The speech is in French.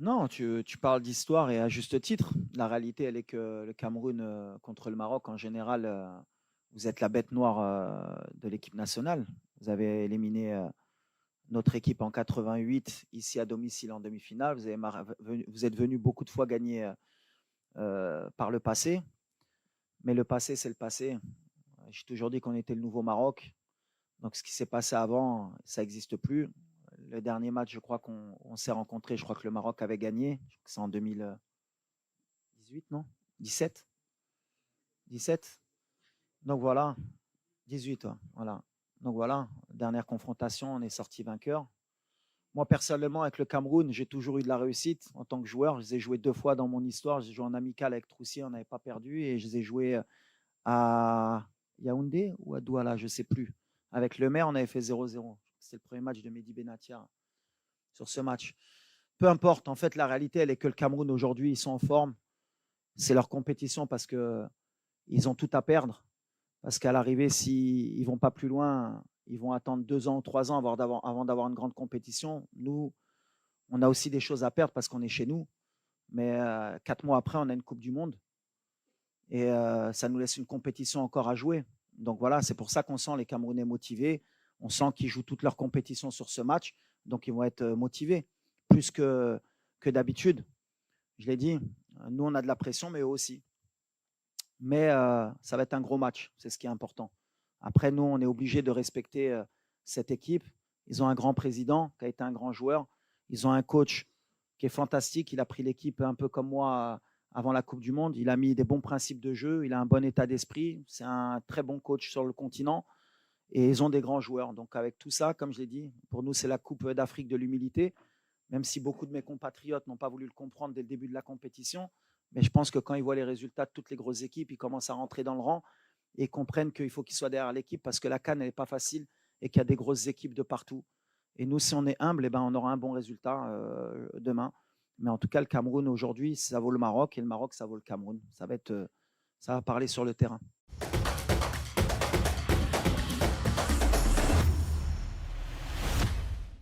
Non, tu parles d'histoire et à juste titre. La réalité, elle est que le Cameroun contre le Maroc, en général, vous êtes la bête noire de l'équipe nationale. Vous avez éliminé notre équipe en 88, ici à domicile en demi-finale. Vous êtes venu beaucoup de fois gagner par le passé, mais le passé, c'est le passé. J'ai toujours dit qu'on était le nouveau Maroc. Donc, ce qui s'est passé avant, ça n'existe plus. Le dernier match, je crois qu'on s'est rencontrés, je crois que le Maroc avait gagné. Je crois que c'est en 2018, non? 17? 17? Donc voilà, 18, ouais, voilà. Donc voilà, dernière confrontation, on est sorti vainqueur. Moi, personnellement, avec le Cameroun, j'ai toujours eu de la réussite en tant que joueur. Je les ai joués 2 fois dans mon histoire. J'ai joué en amical avec Troussier, on n'avait pas perdu. Et je les ai joués à Yaoundé ou à Douala, je ne sais plus. Avec le maire, on avait fait 0-0. C'est le premier match de Mehdi Benatia sur ce match. Peu importe, en fait, la réalité, elle est que le Cameroun, aujourd'hui, ils sont en forme. C'est leur compétition parce qu'ils ont tout à perdre. Parce qu'à l'arrivée, s'ils ne vont pas plus loin, ils vont attendre 2 ans ou 3 ans avant d'avoir une grande compétition. Nous, on a aussi des choses à perdre parce qu'on est chez nous. Mais 4 mois après, on a une Coupe du Monde. Et ça nous laisse une compétition encore à jouer. Donc voilà, c'est pour ça qu'on sent les Camerounais motivés. On sent qu'ils jouent toute leur compétition sur ce match. Donc ils vont être motivés plus que d'habitude. Je l'ai dit, nous on a de la pression, mais eux aussi. Mais ça va être un gros match, c'est ce qui est important. Après, nous, on est obligé de respecter cette équipe. Ils ont un grand président qui a été un grand joueur. Ils ont un coach qui est fantastique. Il a pris l'équipe un peu comme moi avant la Coupe du Monde. Il a mis des bons principes de jeu. Il a un bon état d'esprit. C'est un très bon coach sur le continent. Et ils ont des grands joueurs. Donc, avec tout ça, comme je l'ai dit, pour nous, c'est la Coupe d'Afrique de l'humilité. Même si beaucoup de mes compatriotes n'ont pas voulu le comprendre dès le début de la compétition. Mais je pense que quand ils voient les résultats de toutes les grosses équipes, ils commencent à rentrer dans le rang et comprennent qu'il faut qu'ils soient derrière l'équipe parce que la CAN n'est pas facile et qu'il y a des grosses équipes de partout. Et nous, si on est humble, eh ben, on aura un bon résultat demain. Mais en tout cas, le Cameroun aujourd'hui, ça vaut le Maroc et le Maroc, ça vaut le Cameroun. Ça va parler sur le terrain.